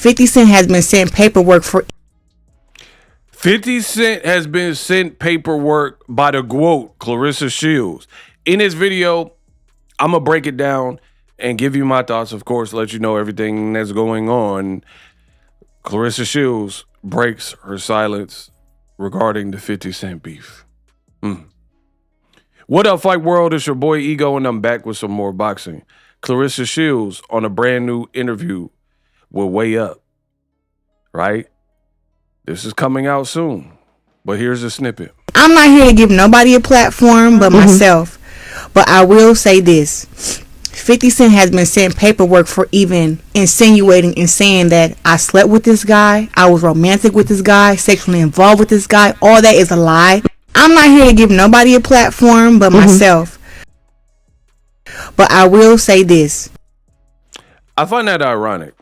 50 Cent has been sent paperwork for 50 Cent has been sent paperwork by the GOAT, Claressa Shields. In this video, I'm going to break it down and give you my thoughts, of course, let you know everything that's going on. Claressa Shields breaks her silence regarding the 50 Cent beef. What up, Fight World? It's your boy Ego, and I'm back with some more boxing. Claressa Shields on a brand new interview with Way Up, right? This is coming out soon, but here's a snippet. I'm not here to give nobody a platform but myself, but I will say this. 50 Cent has been sent paperwork for even insinuating and saying that I slept with this guy, I was romantic with this guy, sexually involved with this guy. All that is a lie. I'm not here to give nobody a platform but myself. But I will say this. I find that ironic.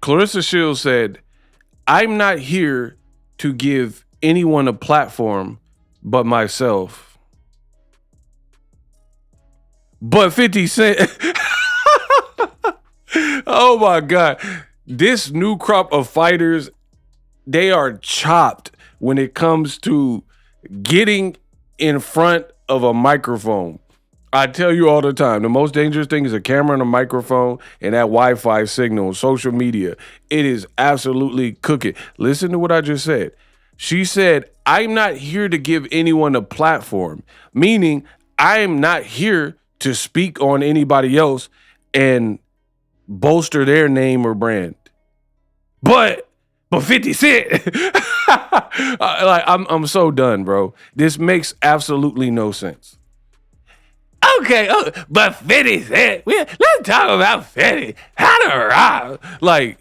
Claressa Shields said, I'm not here to give anyone a platform but myself. But 50 Cent. Oh my God. This new crop of fighters, they are chopped when it comes to getting in front of a microphone. I tell you all the time, the most dangerous thing is a camera and a microphone and that Wi-Fi signal, social media. It is absolutely cooking. Listen to what I just said. She said, I'm not here to give anyone a platform, meaning I'm not here to speak on anybody else and bolster their name or brand. But 50 Cent, I'm so done, bro. This makes absolutely no sense. Okay, but 50 Cent, let's talk about 50. How to rob? Like,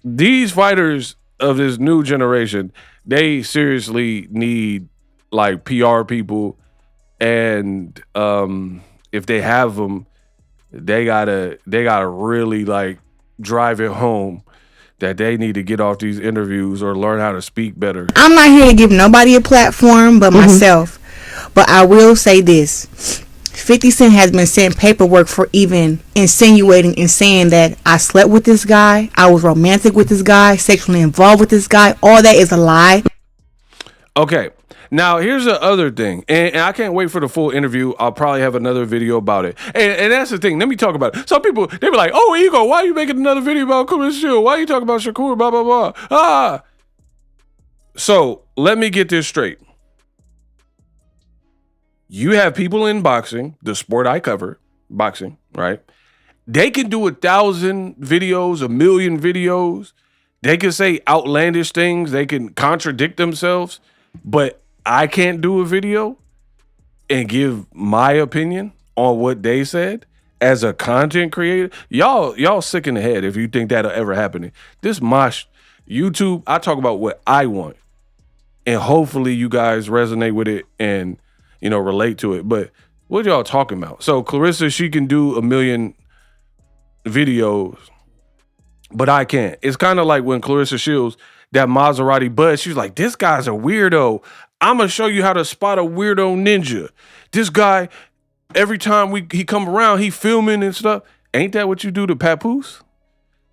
these fighters of this new generation, they seriously need like PR people, and if they have them, they gotta really like drive it home that they need to get off these interviews or learn how to speak better. I'm not here to give nobody a platform but myself. But I will say this. 50 Cent has been sent paperwork for even insinuating and saying that I slept with this guy, I was romantic with this guy, sexually involved with this guy. All that is a lie. Okay. Now, here's the other thing, and I can't wait for the full interview. I'll probably have another video about it. And that's the thing. Let me talk about it. Some people, they be like, oh, Ego, why are you making another video about Claressa Shields? Why are you talking about Shakur, blah, blah, blah? So, let me get this straight. You have people in boxing, the sport I cover, boxing, right? They can do 1,000 videos, 1,000,000 videos. They can say outlandish things. They can contradict themselves, but I can't do a video and give my opinion on what they said as a content creator. Y'all sick in the head if you think that'll ever happen. This mosh YouTube, I talk about what I want, and hopefully you guys resonate with it and, you know, relate to it. But what y'all talking about? So Claressa, she can do 1,000,000 videos, but I can't. It's kind of like when Claressa Shields, that Maserati buzz, she's like, this guy's a weirdo. I'm going to show you how to spot a weirdo ninja. This guy, every time he come around, he filming and stuff. Ain't that what you do to Papoose?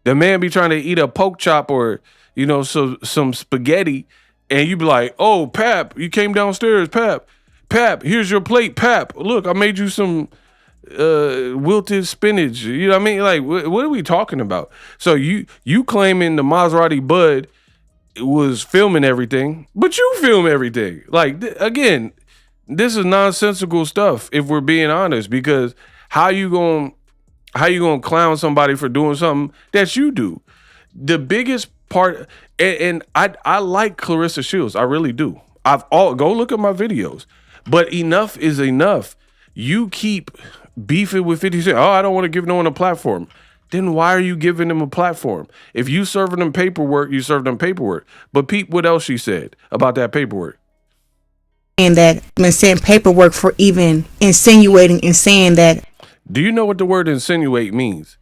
The man be trying to eat a pork chop or, you know, some spaghetti, and you be like, oh, Pap, you came downstairs, Pap, here's your plate, Pap. Look, I made you some wilted spinach. You know what I mean? Like, what are we talking about? So you claiming the Maserati Bud was filming everything, but you film everything. Like, again, this is nonsensical stuff if we're being honest, because how you gonna clown somebody for doing something that you do? The biggest part, and I like Claressa Shields, I really do. Go look at my videos, but enough is enough. You keep beefing with 50 Cent. Oh, I don't want to give no one a platform. Then why are you giving them a platform? If you serving them paperwork, you serve them paperwork. But peep what else she said about that paperwork. And that been sent paperwork for even insinuating and saying that. Do you know what the word insinuate means?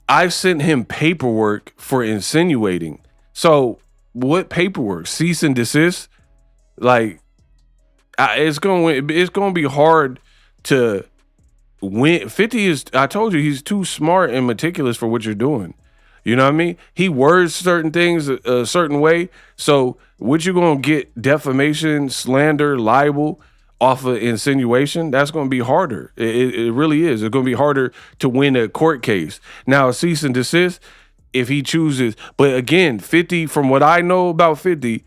I sent him paperwork for insinuating. So what paperwork? Cease and desist? Like, it's going to be hard to when 50 is, I told you, he's too smart and meticulous for what you're doing. You know what I mean? He words certain things a certain way. So what you gonna get defamation, slander, libel off of insinuation? That's gonna be harder. It really is. It's gonna be harder to win a court case. Now, cease and desist, if he chooses. But again, 50, from what I know about 50,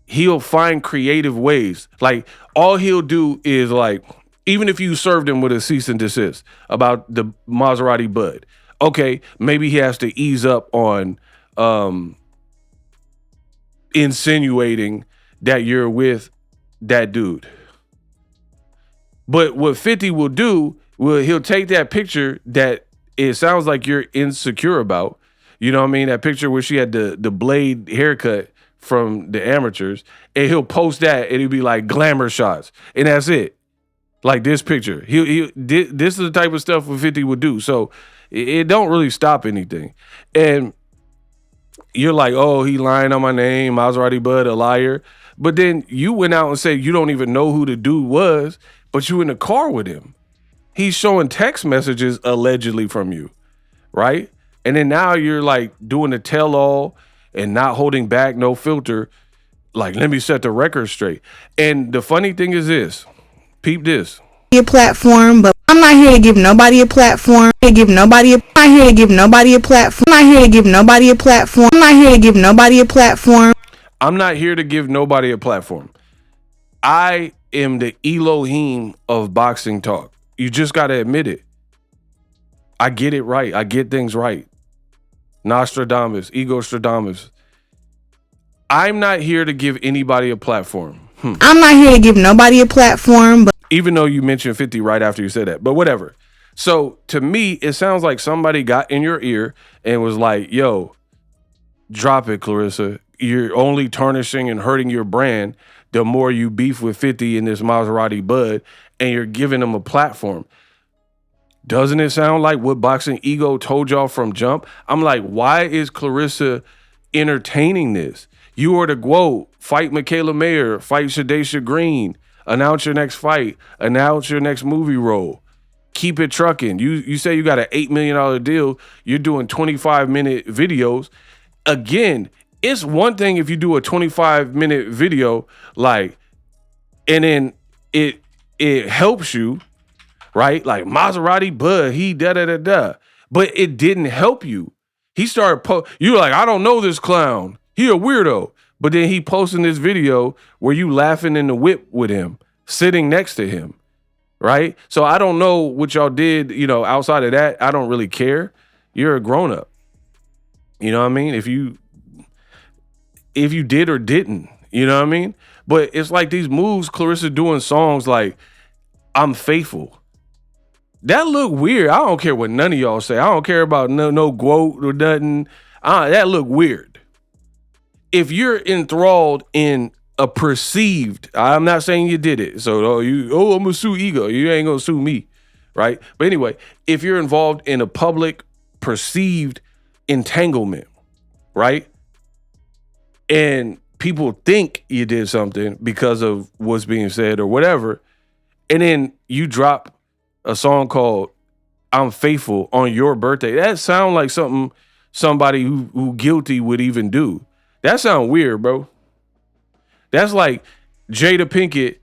he'll find creative ways. Like, all he'll do is, like, even if you served him with a cease and desist about the Maserati Bud, okay, maybe he has to ease up on insinuating that you're with that dude. But what 50 will do, he'll take that picture that it sounds like you're insecure about. You know what I mean? That picture where she had the blade haircut from the amateurs, and he'll post that, and it'll be like glamour shots, and that's it. Like this picture, this is the type of stuff what 50 would do. So it don't really stop anything. And you're like, oh, he lying on my name, Maserati Bud, a liar. But then you went out and said you don't even know who the dude was, but you in the car with him. He's showing text messages allegedly from you, right? And then now you're like doing a tell-all and not holding back, no filter. Like, let me set the record straight. And the funny thing is this. Peep this. A platform, but I'm not here to give nobody a platform. I'm not here to give nobody a platform. I'm not here to give nobody a platform. I'm not here to give nobody a platform. I'm not here to give nobody a platform. I am the Elohim of boxing talk. You just got to admit it. I get it right. I get things right. Nostradamus, Egostradamus. I'm not here to give anybody a platform. I'm not here to give nobody a platform, but even though you mentioned 50 right after you said that, but whatever. So to me, it sounds like somebody got in your ear and was like, yo, drop it, Claressa. You're only tarnishing and hurting your brand the more you beef with 50 in this Maserati Bud, and you're giving them a platform. Doesn't it sound like what Boxingego told y'all from jump? I'm like, why is Claressa entertaining this? You are to go fight Michaela Mayer, fight Shadaysha Green, announce your next fight, announce your next movie role. Keep it trucking. You say you got an $8 million deal. You're doing 25-minute videos. Again, it's one thing if you do a 25-minute video, like, and then it helps you, right? Like Maserati Bud, he da-da-da-da. But it didn't help you. He started, you're like, I don't know this clown. He a weirdo. But then he posting this video where you laughing in the whip with him, sitting next to him, right? So I don't know what y'all did, outside of that. I don't really care. You're a grown-up. You know what I mean? If you did or didn't, you know what I mean? But it's like these moves, Claressa doing songs like, I'm faithful. That look weird. I don't care what none of y'all say. I don't care about no quote or nothing. That look weird. If you're enthralled in a perceived, I'm not saying you did it. So, I'm going to sue Ego. You ain't going to sue me, right? But anyway, if you're involved in a public perceived entanglement, right? And people think you did something because of what's being said or whatever, and then you drop a song called I'm Faithful on your birthday. That sounds like something somebody who guilty would even do. That sounds weird, bro. That's like Jada Pinkett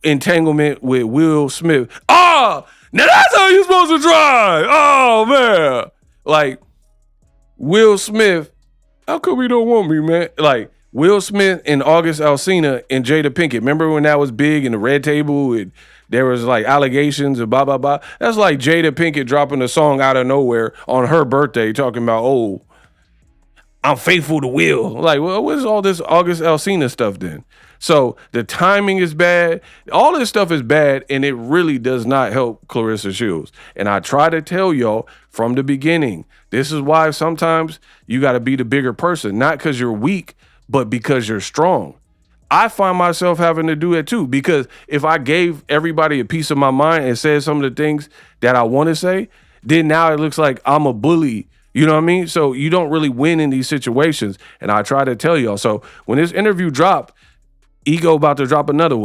entanglement with Will Smith. Now that's how you're supposed to drive. Oh, man. Like, Will Smith, how come you don't want me, man? Like, Will Smith and August Alsina and Jada Pinkett. Remember when that was big in the red table and there was like allegations and blah, blah, blah? That's like Jada Pinkett dropping a song out of nowhere on her birthday talking about, I'm faithful to Will. Like, well, what is all this August Alsina stuff then? So the timing is bad. All this stuff is bad, and it really does not help Claressa Shields. And I try to tell y'all from the beginning, this is why sometimes you got to be the bigger person, not because you're weak, but because you're strong. I find myself having to do it too, because if I gave everybody a piece of my mind and said some of the things that I want to say, then now it looks like I'm a bully. You know what I mean? So you don't really win in these situations. And I try to tell y'all. So when this interview dropped, Ego about to drop another one.